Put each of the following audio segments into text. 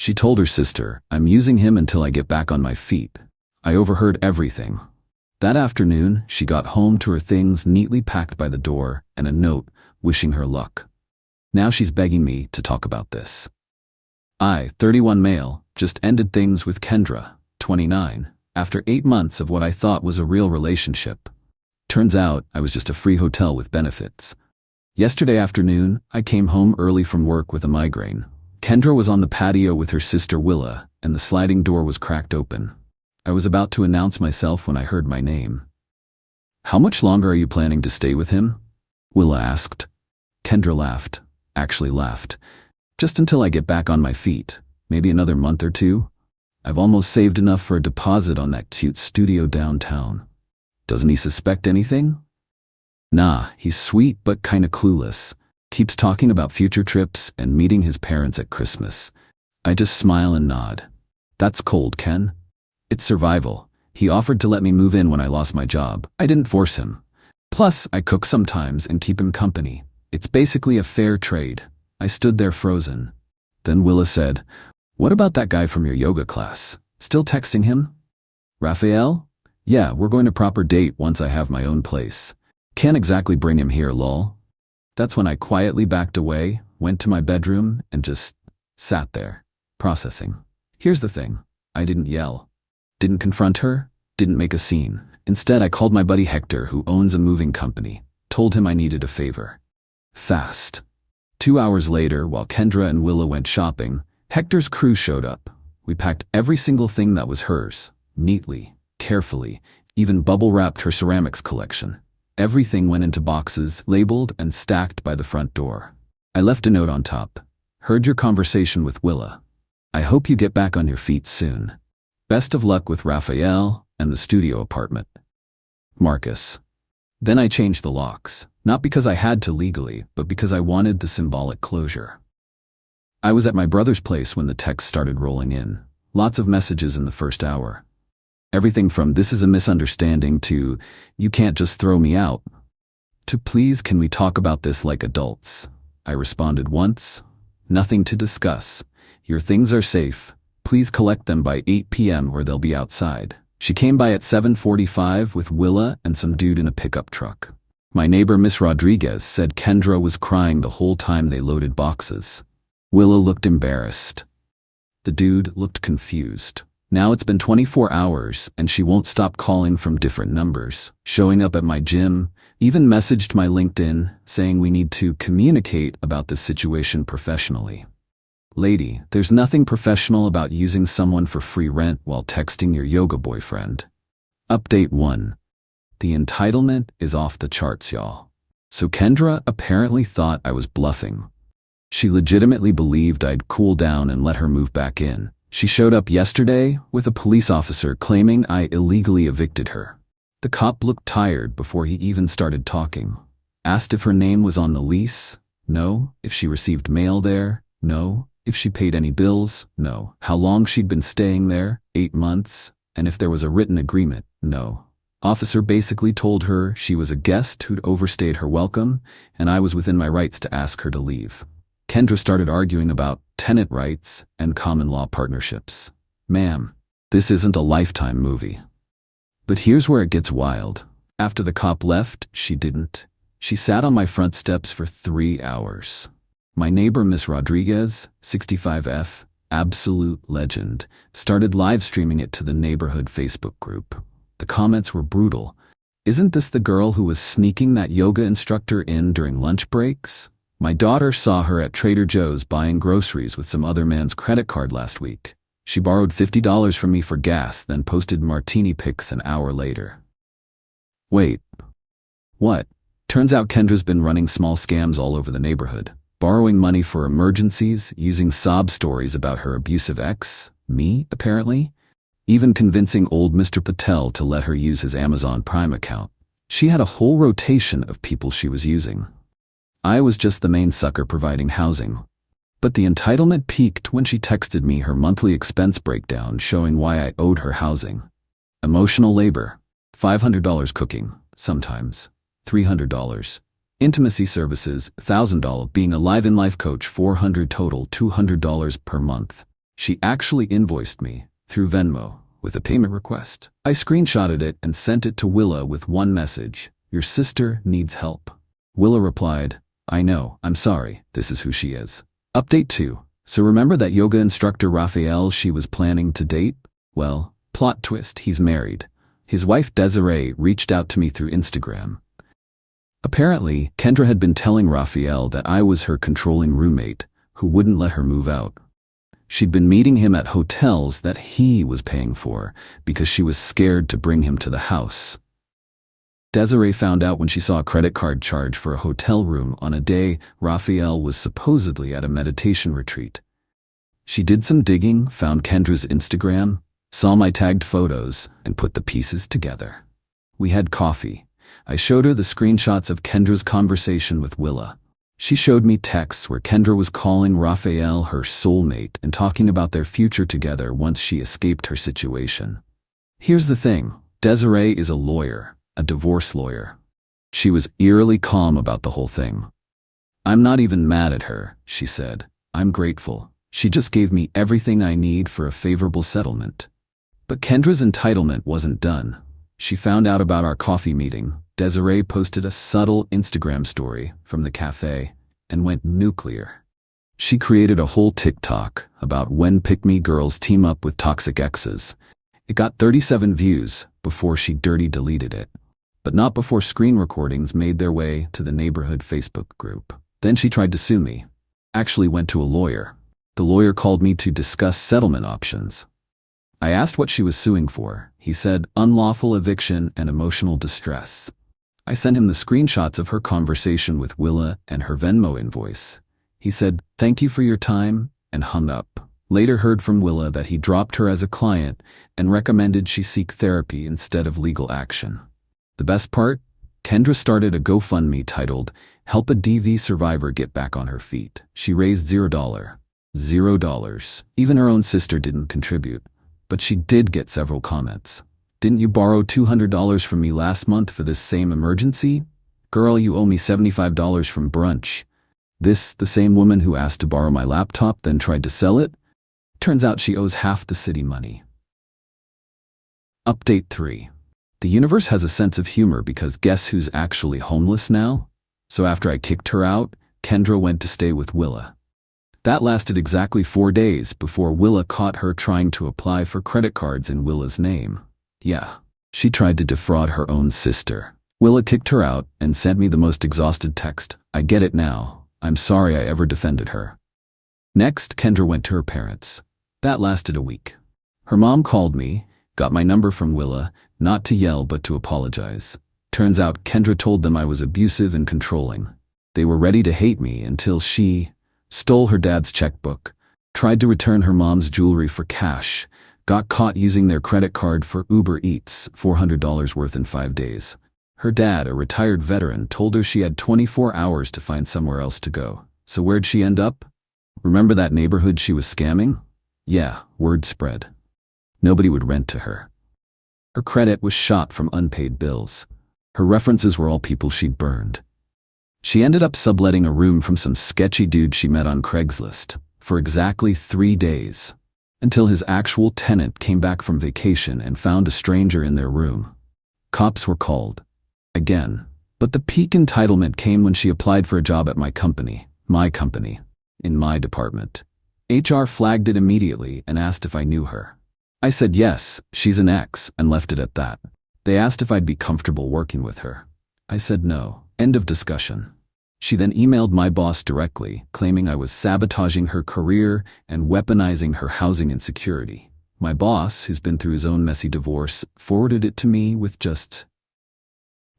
She told her sister, "I'm using him until I get back on my feet." I overheard everything. That afternoon, she got home to her things neatly packed by the door and a note wishing her luck. Now she's begging me to talk about this. I, 31 male, just ended things with Kendra, 29, after 8 months of what I thought was a real relationship. Turns out I was just a free hotel with benefits. Yesterday afternoon, I came home early from work with a migraine. Kendra was on the patio with her sister Willa, and the sliding door was cracked open. I was about to announce myself when I heard my name. "How much longer are you planning to stay with him?" Willa asked. Kendra laughed. Actually laughed. "Just until I get back on my feet. Maybe another month or 2. I've almost saved enough for a deposit on that cute studio downtown." "Doesn't he suspect anything?" "Nah, he's sweet but kinda clueless. Keeps talking about future trips and meeting his parents at Christmas." I just smile and nod. "That's cold, Ken." "It's survival. He offered to let me move in when I lost my job. I didn't force him. Plus, I cook sometimes and keep him company. It's basically a fair trade." I stood there frozen. Then Willa said, "What about that guy from your yoga class? Still texting him?" "Raphael? Yeah, we're going to proper date once I have my own place. Can't exactly bring him here, lol." That's when I quietly backed away, went to my bedroom, and just sat there, processing. Here's the thing. I didn't yell. Didn't confront her. Didn't make a scene. Instead, I called my buddy Hector, who owns a moving company. Told him I needed a favor. Fast. 2 hours later, while Kendra and Willa went shopping, Hector's crew showed up. We packed every single thing that was hers, neatly, carefully, even bubble-wrapped her ceramics collection. Everything went into boxes, labeled and stacked by the front door. I left a note on top. "Heard your conversation with Willa. I hope you get back on your feet soon. Best of luck with Raphael and the studio apartment. Marcus." Then I changed the locks, not because I had to legally, but because I wanted the symbolic closure. I was at my brother's place when the texts started rolling in. Lots of messages in the first hour. Everything from "this is a misunderstanding" to "you can't just throw me out" to "please can we talk about this like adults." I responded once. "Nothing to discuss. Your things are safe. Please collect them by 8 p.m. or they'll be outside." She came by at 7:45 with Willa and some dude in a pickup truck. My neighbor, Miss Rodriguez, said Kendra was crying the whole time they loaded boxes. Willa looked embarrassed. The dude looked confused. Now it's been 24 hours and she won't stop calling from different numbers, showing up at my gym, even messaged my LinkedIn saying we need to communicate about this situation professionally. Lady, there's nothing professional about using someone for free rent while texting your yoga boyfriend. Update 1. The entitlement is off the charts, y'all. So Kendra apparently thought I was bluffing. She legitimately believed I'd cool down and let her move back in. She showed up yesterday with a police officer claiming I illegally evicted her. The cop looked tired before he even started talking. Asked if her name was on the lease? No. If she received mail there? No. If she paid any bills? No. How long she'd been staying there? 8 months. And if there was a written agreement? No. Officer basically told her she was a guest who'd overstayed her welcome, and I was within my rights to ask her to leave. Kendra started arguing about tenant rights and common law partnerships. Ma'am, this isn't a Lifetime movie. But here's where it gets wild. After the cop left, she didn't. She sat on my front steps for 3 hours. My neighbor, Miss Rodriguez, 65F, absolute legend, started live streaming it to the neighborhood Facebook group. The comments were brutal. "Isn't this the girl who was sneaking that yoga instructor in during lunch breaks? My daughter saw her at Trader Joe's buying groceries with some other man's credit card last week. She borrowed $50 from me for gas, then posted martini pics an hour later." Wait. What? Turns out Kendra's been running small scams all over the neighborhood. Borrowing money for emergencies, using sob stories about her abusive ex, me, apparently. Even convincing old Mr. Patel to let her use his Amazon Prime account. She had a whole rotation of people she was using. I was just the main sucker providing housing. But the entitlement peaked when she texted me her monthly expense breakdown showing why I owed her housing. Emotional labor, $500 cooking, sometimes, $300. Intimacy services, $1,000. Being a live-in life coach, $400 total, $200 per month. She actually invoiced me through Venmo with a payment request. I screenshotted it and sent it to Willa with one message: "Your sister needs help." Willa replied, "I know, I'm sorry, this is who she is." Update 2. So remember that yoga instructor Raphael she was planning to date? Well, plot twist, he's married. His wife Desiree reached out to me through Instagram. Apparently, Kendra had been telling Raphael that I was her controlling roommate who wouldn't let her move out. She'd been meeting him at hotels that he was paying for because she was scared to bring him to the house. Desiree found out when she saw a credit card charge for a hotel room on a day Raphael was supposedly at a meditation retreat. She did some digging, found Kendra's Instagram, saw my tagged photos, and put the pieces together. We had coffee. I showed her the screenshots of Kendra's conversation with Willa. She showed me texts where Kendra was calling Raphael her soulmate and talking about their future together once she escaped her situation. Here's the thing, Desiree is a lawyer, a divorce lawyer. She was eerily calm about the whole thing. "I'm not even mad at her," she said. "I'm grateful. She just gave me everything I need for a favorable settlement." But Kendra's entitlement wasn't done. She found out about our coffee meeting. Desiree posted a subtle Instagram story from the cafe and went nuclear. She created a whole TikTok about when pick-me girls team up with toxic exes. It got 37 views before she dirty deleted it. But not before screen recordings made their way to the neighborhood Facebook group. Then she tried to sue me. Actually went to a lawyer. The lawyer called me to discuss settlement options. I asked what she was suing for. He said unlawful eviction and emotional distress. I sent him the screenshots of her conversation with Willa and her Venmo invoice. He said, "Thank you for your time," and hung up. Later heard from Willa that he dropped her as a client and recommended she seek therapy instead of legal action. The best part? Kendra started a GoFundMe titled, "Help a DV Survivor Get Back on Her Feet." She raised $0. $0. Even her own sister didn't contribute. But she did get several comments. "Didn't you borrow $200 from me last month for this same emergency? Girl, you owe me $75 from brunch." This, the same woman who asked to borrow my laptop then tried to sell it? Turns out she owes half the city money. Update 3. The universe has a sense of humor because guess who's actually homeless now? So after I kicked her out, Kendra went to stay with Willa. That lasted exactly 4 days before Willa caught her trying to apply for credit cards in Willa's name. Yeah, she tried to defraud her own sister. Willa kicked her out and sent me the most exhausted text. "I get it now. I'm sorry I ever defended her." Next, Kendra went to her parents. That lasted a week. Her mom called me, got my number from Willa, not to yell but to apologize. Turns out Kendra told them I was abusive and controlling. They were ready to hate me until she stole her dad's checkbook, tried to return her mom's jewelry for cash, got caught using their credit card for Uber Eats, $400 worth in 5 days. Her dad, a retired veteran, told her she had 24 hours to find somewhere else to go. So where'd she end up? Remember that neighborhood she was scamming? Yeah, word spread. Nobody would rent to her. Her credit was shot from unpaid bills. Her references were all people she'd burned. She ended up subletting a room from some sketchy dude she met on Craigslist for exactly 3 days, until his actual tenant came back from vacation and found a stranger in their room. Cops were called. Again. But the peak entitlement came when she applied for a job at my company, in my department. HR flagged it immediately and asked if I knew her. I said yes, she's an ex, and left it at that. They asked if I'd be comfortable working with her. I said no. End of discussion. She then emailed my boss directly, claiming I was sabotaging her career and weaponizing her housing insecurity. My boss, who's been through his own messy divorce, forwarded it to me with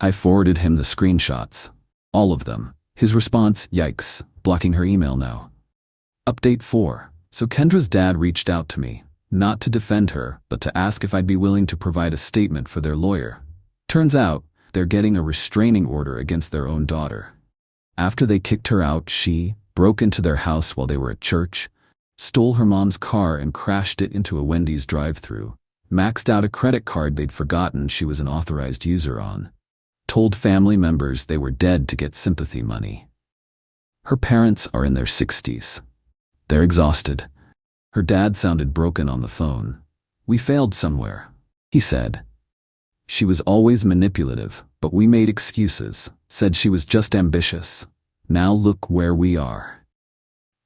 I forwarded him the screenshots. All of them. His response, yikes, blocking her email now. Update 4. So Kendra's dad reached out to me, not to defend her, but to ask if I'd be willing to provide a statement for their lawyer. Turns out, they're getting a restraining order against their own daughter. After they kicked her out, she broke into their house while they were at church, stole her mom's car and crashed it into a Wendy's drive-thru, maxed out a credit card they'd forgotten she was an authorized user on, told family members they were dead to get sympathy money. Her parents are in their 60s. They're exhausted. Her dad sounded broken on the phone. "We failed somewhere," he said. "She was always manipulative, but we made excuses, said she was just ambitious. Now look where we are."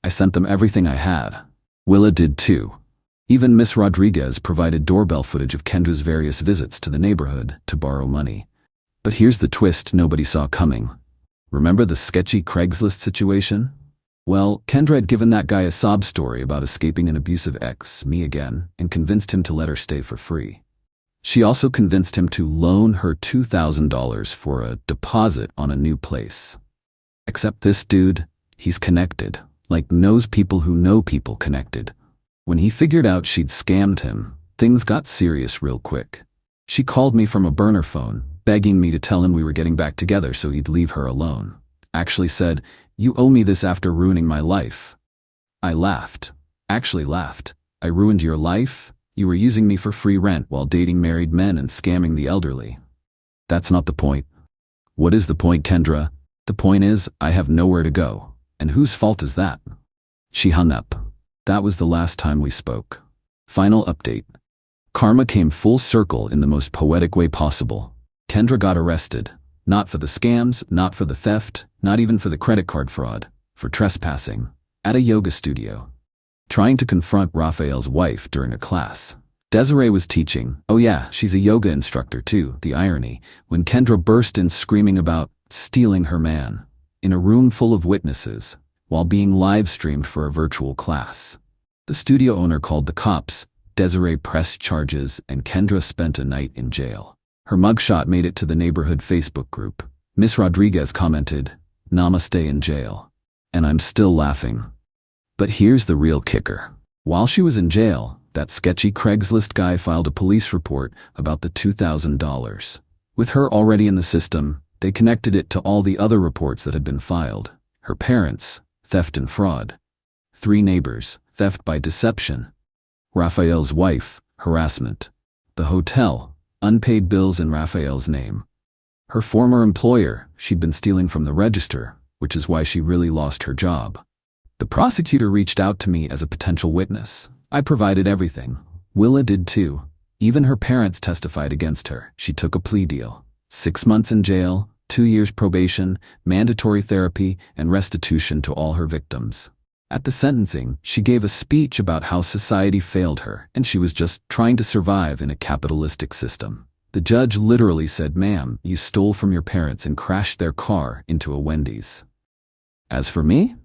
I sent them everything I had. Willa did too. Even Miss Rodriguez provided doorbell footage of Kendra's various visits to the neighborhood to borrow money. But here's the twist nobody saw coming. Remember the sketchy Craigslist situation? Well, Kendra had given that guy a sob story about escaping an abusive ex, me again, and convinced him to let her stay for free. She also convinced him to loan her $2,000 for a deposit on a new place. Except this dude, he's connected, like knows people who know people connected. When he figured out she'd scammed him, things got serious real quick. She called me from a burner phone, begging me to tell him we were getting back together so he'd leave her alone. Actually said, "You owe me this after ruining my life." I laughed. Actually laughed. "I ruined your life? You were using me for free rent while dating married men and scamming the elderly." "That's not the point." "What is the point, Kendra?" "The point is, I have nowhere to go. And whose fault is that?" She hung up. That was the last time we spoke. Final update. Karma came full circle in the most poetic way possible. Kendra got arrested. Not for the scams, not for the theft, not even for the credit card fraud. For trespassing. At a yoga studio. Trying to confront Raphael's wife during a class. Desiree was teaching. Oh yeah, she's a yoga instructor too, the irony, when Kendra burst in screaming about stealing her man. In a room full of witnesses, while being live-streamed for a virtual class. The studio owner called the cops, Desiree pressed charges, and Kendra spent a night in jail. Her mugshot made it to the neighborhood Facebook group. Miss Rodriguez commented, "Namaste in jail." And I'm still laughing. But here's the real kicker. While she was in jail, that sketchy Craigslist guy filed a police report about the $2,000. With her already in the system, they connected it to all the other reports that had been filed. Her parents, theft and fraud. 3 neighbors, theft by deception. Raphael's wife, harassment. The hotel, unpaid bills in Raphael's name. Her former employer, she'd been stealing from the register, which is why she really lost her job. The prosecutor reached out to me as a potential witness. I provided everything. Willa did too. Even her parents testified against her. She took a plea deal. 6 months in jail, 2 years probation, mandatory therapy, and restitution to all her victims. At the sentencing, she gave a speech about how society failed her and she was just trying to survive in a capitalistic system. The judge literally said, "Ma'am, you stole from your parents and crashed their car into a Wendy's." As for me,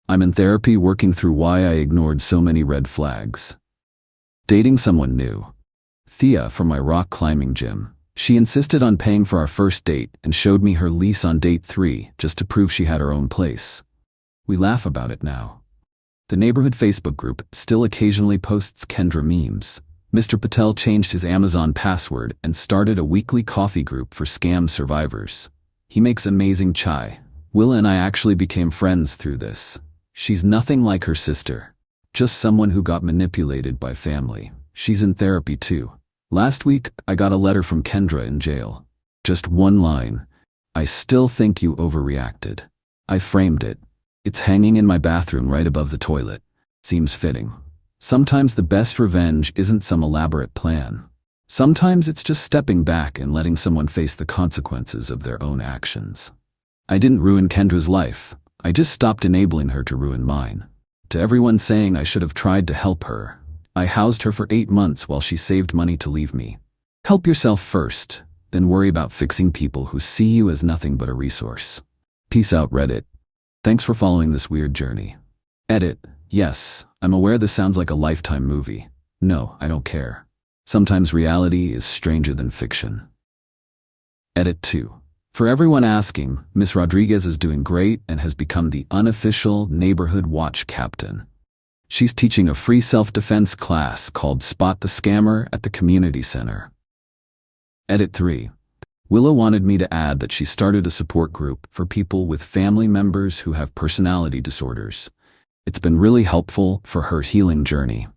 I'm in therapy working through why I ignored so many red flags. Dating someone new. Thea from my rock climbing gym. She insisted on paying for our first date and showed me her lease on date 3 just to prove she had her own place. We laugh about it now. The neighborhood Facebook group still occasionally posts Kendra memes. Mr. Patel changed his Amazon password and started a weekly coffee group for scam survivors. He makes amazing chai. Willa and I actually became friends through this. She's nothing like her sister. Just someone who got manipulated by family. She's in therapy too. Last week, I got a letter from Kendra in jail. Just one line. "I still think you overreacted." I framed it. It's hanging in my bathroom right above the toilet. Seems fitting. Sometimes the best revenge isn't some elaborate plan. Sometimes it's just stepping back and letting someone face the consequences of their own actions. I didn't ruin Kendra's life. I just stopped enabling her to ruin mine. To everyone saying I should have tried to help her, I housed her for 8 months while she saved money to leave me. Help yourself first, then worry about fixing people who see you as nothing but a resource. Peace out, Reddit. Thanks for following this weird journey. Edit. Yes, I'm aware this sounds like a Lifetime movie. No, I don't care. Sometimes reality is stranger than fiction. Edit 2. For everyone asking, Miss Rodriguez is doing great and has become the unofficial neighborhood watch captain. She's teaching a free self-defense class called Spot the Scammer at the community center. Edit 3. Willa wanted me to add that she started a support group for people with family members who have personality disorders. It's been really helpful for her healing journey.